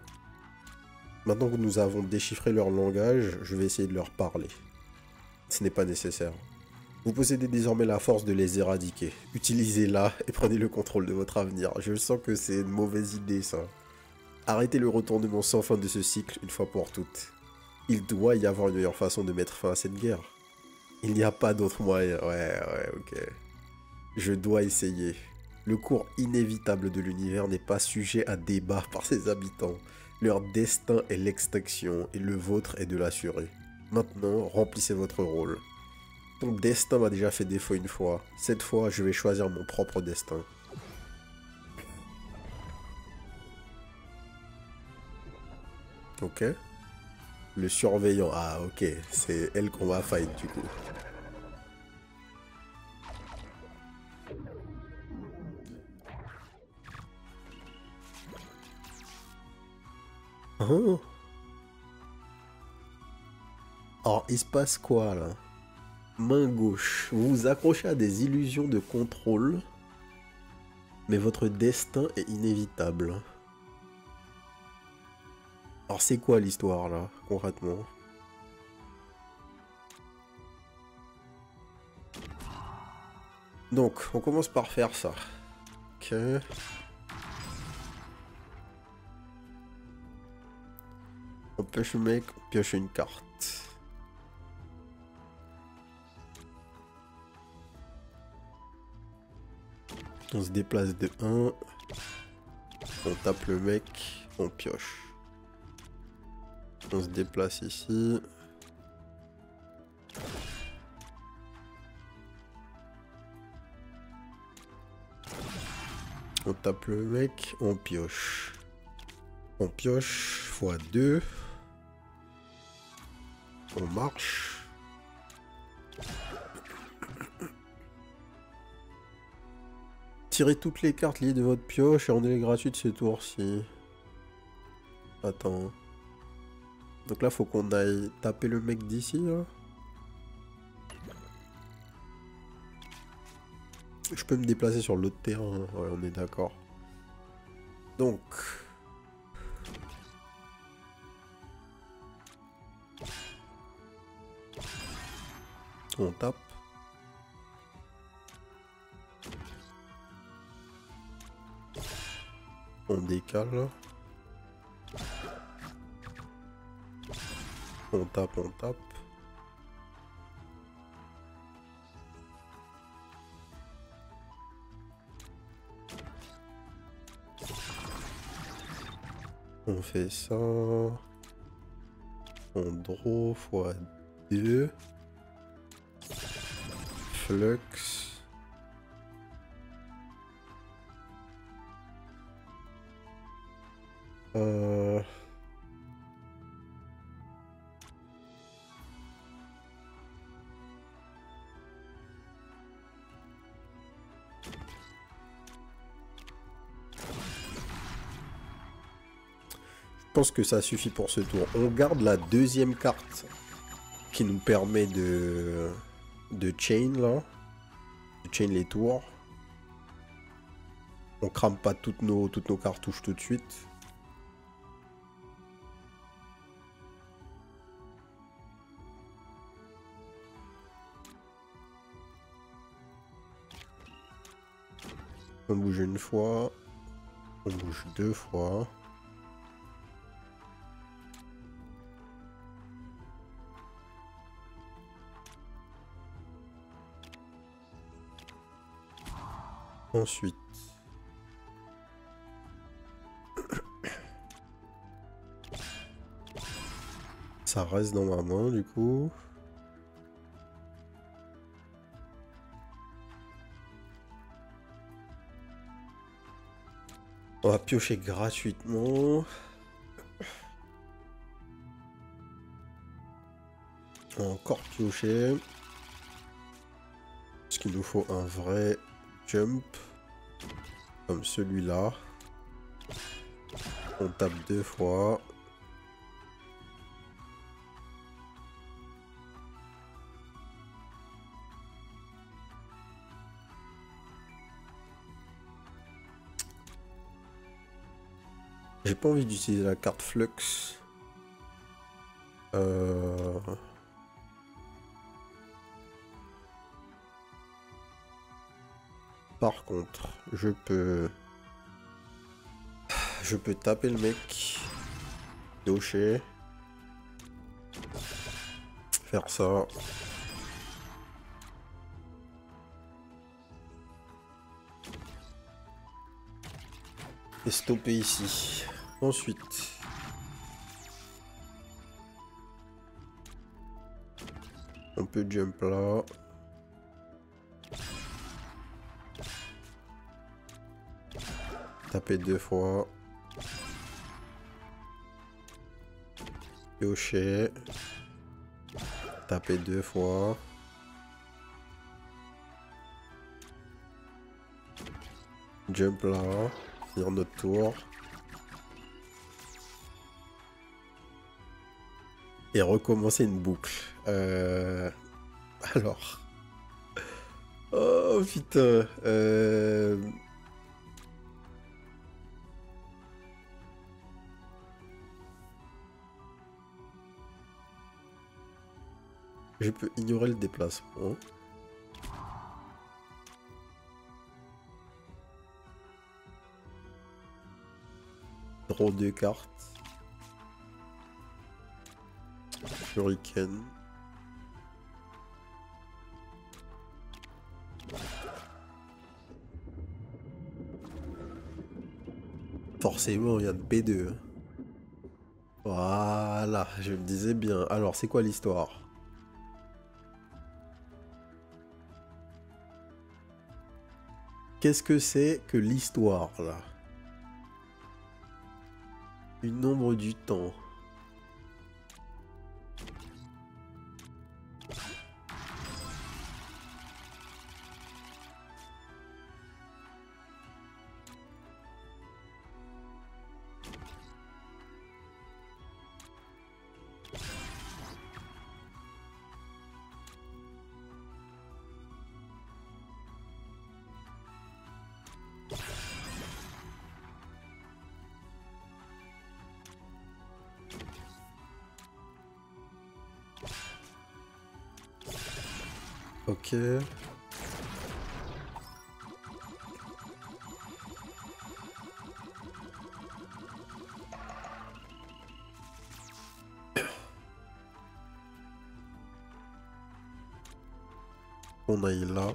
Maintenant que nous avons déchiffré leur langage, je vais essayer de leur parler. Ce n'est pas nécessaire. Vous possédez désormais la force de les éradiquer. Utilisez-la et prenez le contrôle de votre avenir. Je sens que c'est une mauvaise idée, ça. Arrêtez le retournement sans fin de ce cycle une fois pour toutes. Il doit y avoir une meilleure façon de mettre fin à cette guerre. Il n'y a pas d'autre moyen. Ouais, ok. Je dois essayer. Le cours inévitable de l'univers n'est pas sujet à débat par ses habitants. Leur destin est l'extinction et le vôtre est de l'assurer. Maintenant, remplissez votre rôle. Ton destin m'a déjà fait défaut une fois. Cette fois, je vais choisir mon propre destin. Ok. Le surveillant. Ah, ok. C'est elle qu'on va fight, du coup. Oh. Alors, il se passe quoi, là? Main gauche. Vous vous accrochez à des illusions de contrôle. Mais votre destin est inévitable. Alors, c'est quoi l'histoire, là, concrètement? Donc, on commence par faire ça. Ok. On pioche le mec, on pioche une carte. On se déplace de 1. On tape le mec, on pioche. On se déplace ici. On tape le mec, on pioche. On pioche x2. On marche. Tirez toutes les cartes liées de votre pioche et rendez-les gratuites ce tour-ci. Attends. Donc là, faut qu'on aille taper le mec d'ici, là. Je peux me déplacer sur l'autre terrain. Ouais, on est d'accord. Donc... on tape. On décale. On tape, on tape. On fait ça. On draw x2. Flux. Je pense que ça suffit pour ce tour. On garde la deuxième carte qui nous permet de chain là. De chain les tours. On crame pas toutes nos cartouches tout de suite. On bouge une fois. On bouge deux fois. Ensuite, ça reste dans ma main du coup. On va piocher gratuitement. On va encore piocher. Parce qu'il nous faut un vrai jump. Comme celui-là. On tape 2 fois. J'ai pas envie d'utiliser la carte Flux. Par contre, je peux taper le mec, piocher, faire ça. Et stopper ici. Ensuite, on peut jump là. Taper 2 fois. Piocher. Taper 2 fois. Jump là. Finir notre tour. Et recommencer une boucle. Alors. Oh putain. Je peux ignorer le déplacement. Draw 2 cartes. Shuriken. Forcément, il y a de B2. Voilà, je me disais bien. Alors, c'est quoi l'histoire? Qu'est-ce que c'est que l'histoire, là? Une ombre du temps. Ok. On aille là.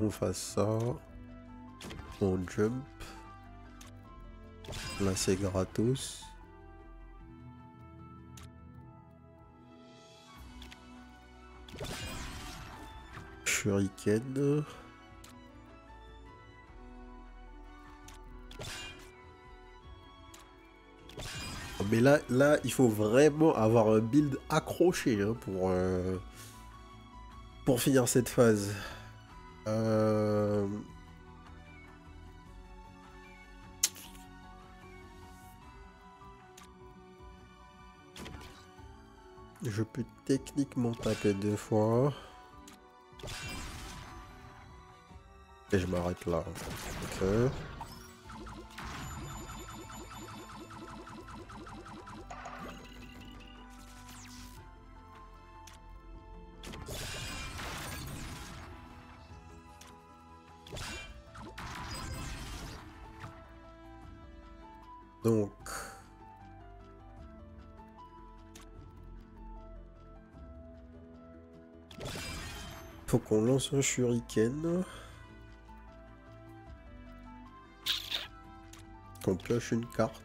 On fasse ça. On jump. Là c'est gratos. Shuriken. Mais là, il faut vraiment avoir un build accroché hein, pour finir cette phase. Je peux techniquement taper 2 fois. Et je m'arrête là. Ok. Donc... faut qu'on lance un shuriken. On pioche une carte.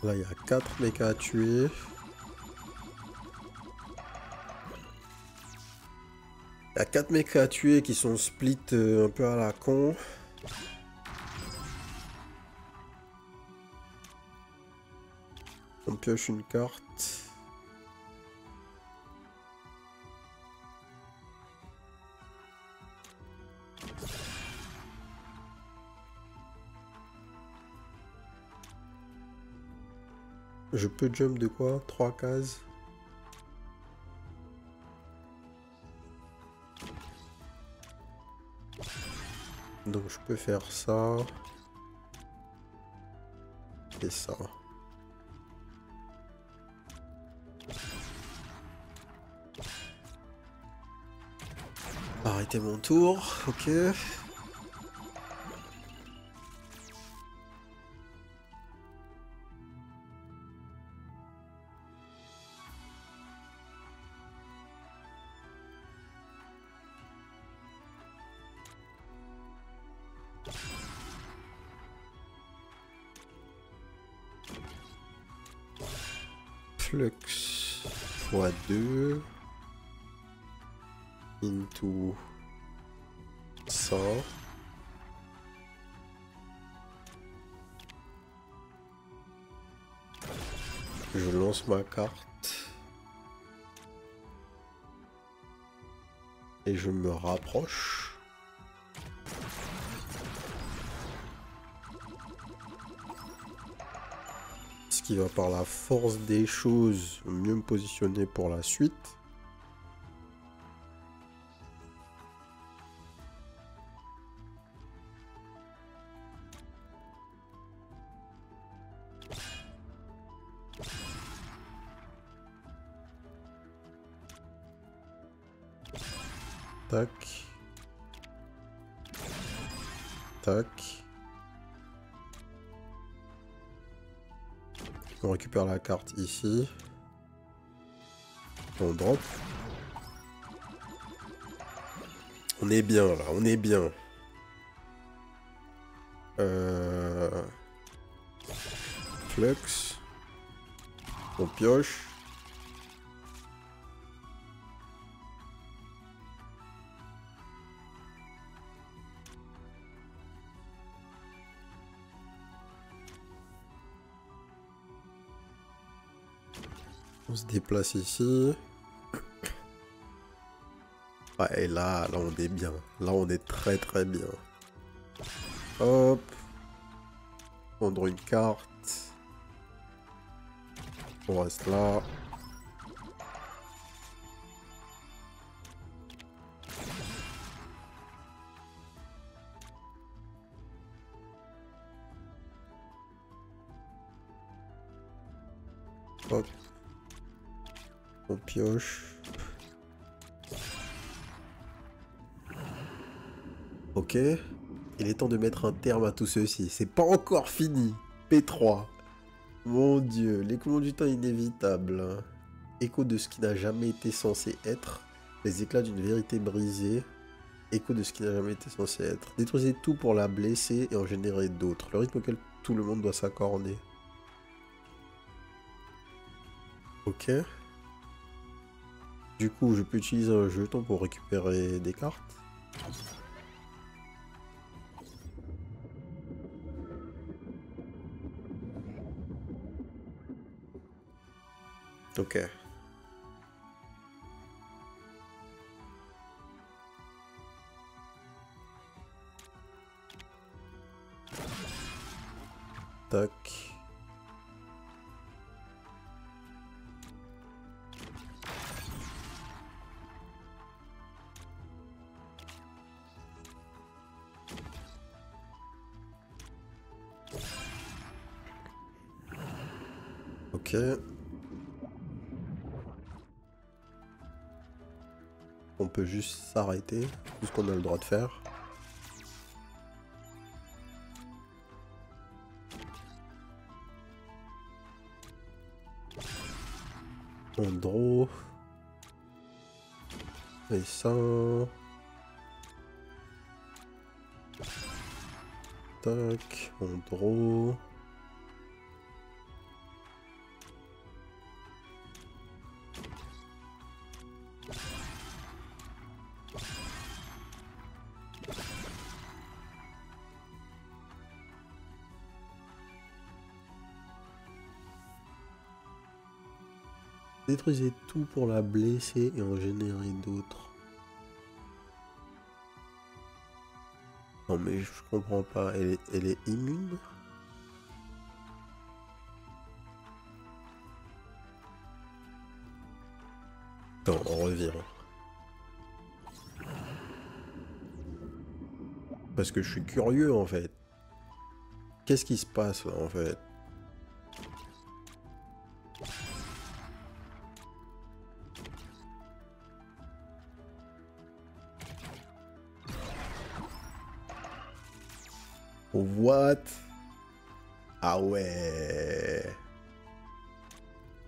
Là, il y a 4 mecs à tuer. Il y a 4 mecs à tuer qui sont split un peu à la con. On pioche une carte. Je peux jump de quoi? 3 cases. Donc je peux faire ça. Et ça. Arrêtez mon tour, ok. Flux x2 into ça. Je lance ma carte et je me rapproche. Ce qui va par la force des choses mieux me positionner pour la suite. Tac. Tac. On récupère la carte ici. On drop. On est bien là, on est bien. Flux. On pioche. On se déplace ici. Ouais, et là on est bien. Là on est très très bien. Hop. Prendre une carte. On reste là. Hop. On pioche. Ok. Il est temps de mettre un terme à tout ceci. C'est pas encore fini. P3. Mon dieu, l'écoulement du temps inévitable. Écho de ce qui n'a jamais été censé être. Les éclats d'une vérité brisée. Écho de ce qui n'a jamais été censé être. Détruisez tout pour la blesser et en générer d'autres. Le rythme auquel tout le monde doit s'accorder. Ok. Du coup, je peux utiliser un jeton pour récupérer des cartes. Ok. Tac. Ok. On peut juste s'arrêter, tout ce qu'on a le droit de faire. On draw. Et ça. Tac, on draw. Détruisez tout pour la blesser et en générer d'autres. Non mais je comprends pas, elle est immune? Attends, on revient. Parce que je suis curieux en fait. Qu'est-ce qui se passe là en fait? What? Ah ouais.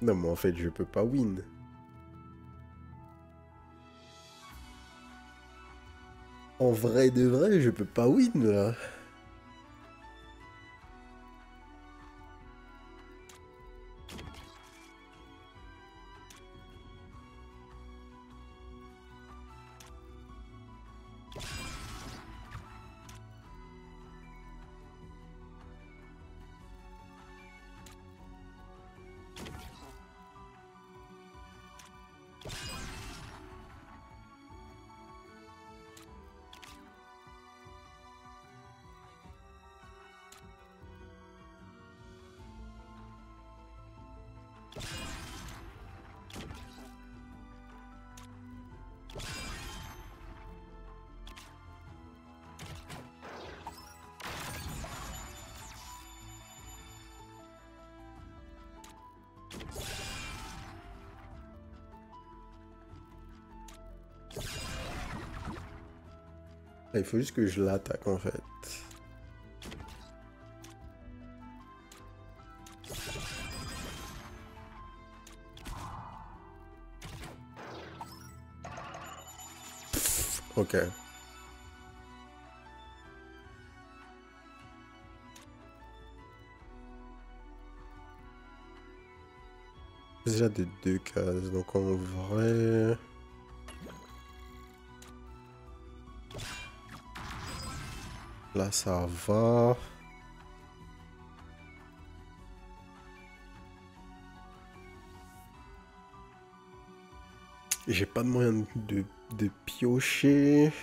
Non mais en fait je peux pas win. En vrai de vrai, je peux pas win là. Ah, il faut juste que je l'attaque en fait. Ok. Déjà de 2 cases, donc en vrai... Là ça va. J'ai pas de moyen de piocher.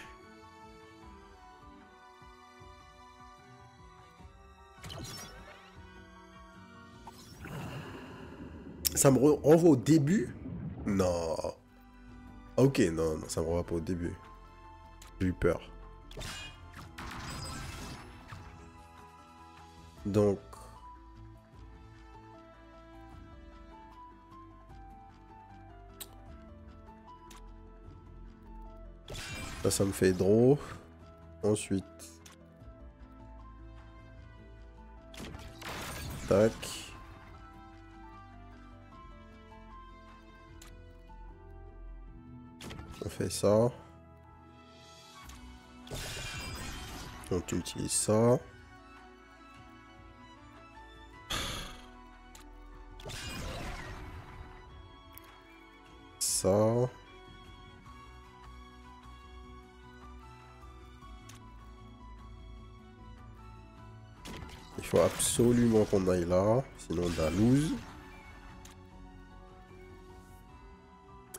Ça me renvoie au début? Non. Ok, non, non, ça me renvoie pas au début. J'ai eu peur. Donc... Là, ça me fait draw. Ensuite... Tac. On fait ça. Donc tu utilises ça. Ça. Il faut absolument qu'on aille là, sinon on a lose.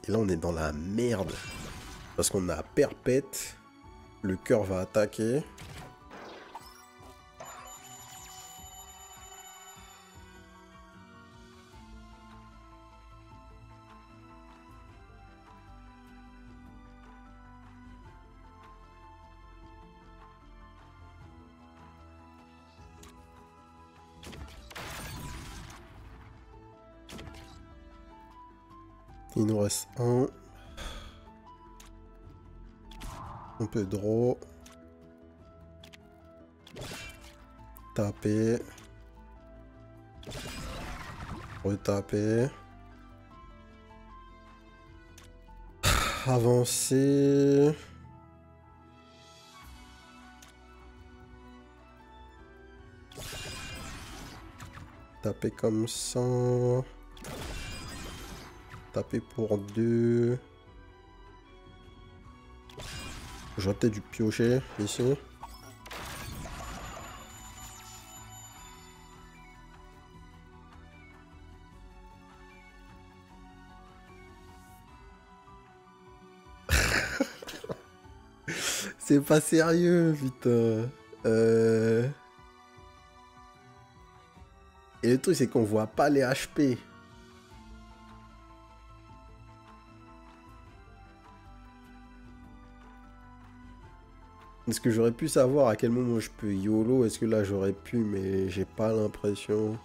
Et là on est dans la merde. Parce qu'on a perpète. Le cœur va attaquer. Il nous reste un. On peut draw. Taper. Retaper. Avancer. Taper comme ça. Taper pour 2. J'aurais peut-être dû piocher ici. C'est pas sérieux, putain. Et le truc, c'est qu'on voit pas les HP. Est-ce que j'aurais pu savoir à quel moment je peux YOLO? Est-ce que là, j'aurais pu, mais j'ai pas l'impression.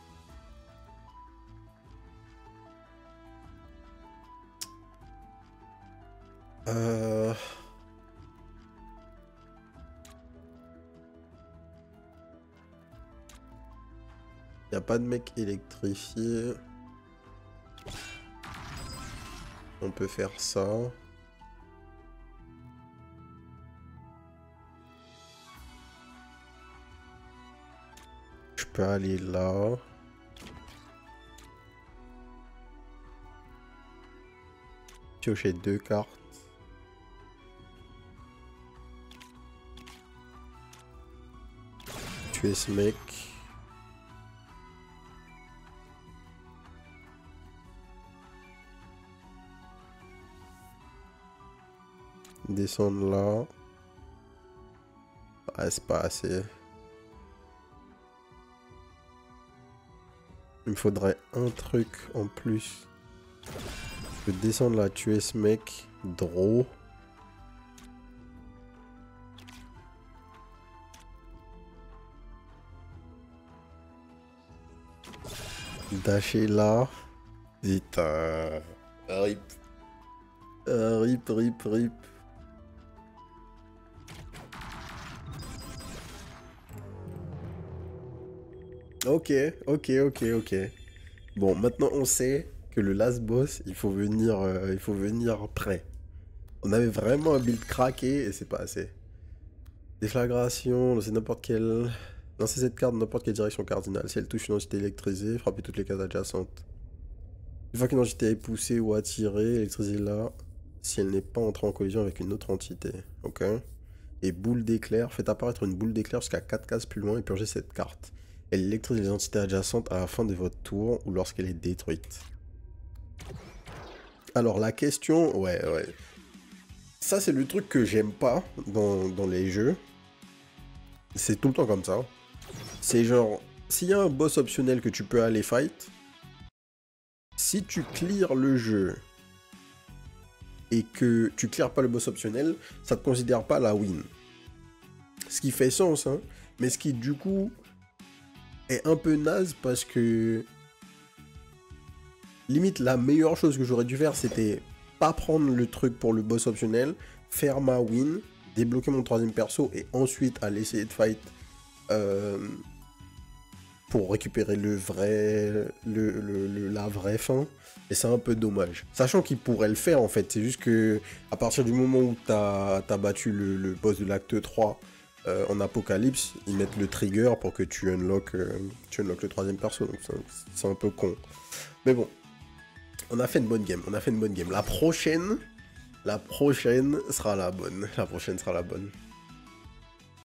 Y a pas de mec électrifié. On peut faire ça. Je peux aller là. Piocher 2 cartes. Tuer ce mec. Descendre là. Ah, c'est pas assez. Il me faudrait un truc en plus. Je peux descendre là, tuer ce mec. Draw. Dasher là. Vite. Rip. Rip. Ok. Bon, maintenant on sait que le last boss, il faut venir prêt. On avait vraiment un build craqué et c'est pas assez. Déflagration, lancer n'importe quelle... Lancer cette carte dans n'importe quelle direction cardinale. Si elle touche une entité électrisée, frapper toutes les cases adjacentes. Une fois qu'une entité est poussée ou attirée, électrisez-la si elle n'est pas entrée en collision avec une autre entité. Ok. Et boule d'éclair, faites apparaître une boule d'éclair jusqu'à 4 cases plus loin et purgez cette carte. Elle électrise les entités adjacentes à la fin de votre tour ou lorsqu'elle est détruite. Alors la question, ouais. Ça c'est le truc que j'aime pas dans les jeux. C'est tout le temps comme ça. C'est genre, s'il y a un boss optionnel que tu peux aller fight, si tu clears le jeu et que tu clears pas le boss optionnel, ça te considère pas la win. Ce qui fait sens, hein, mais ce qui du coup est un peu naze parce que limite la meilleure chose que j'aurais dû faire, c'était pas prendre le truc pour le boss optionnel, faire ma win, débloquer mon 3ème perso et ensuite aller essayer de fight pour récupérer la vraie fin. Et c'est un peu dommage. Sachant qu'il pourrait le faire en fait. C'est juste que à partir du moment où t'as battu le boss de l'acte 3 en Apocalypse, ils mettent le trigger pour que tu unlock le 3ème perso. Donc c'est un peu con. Mais bon. On a fait une bonne game. La prochaine sera la bonne.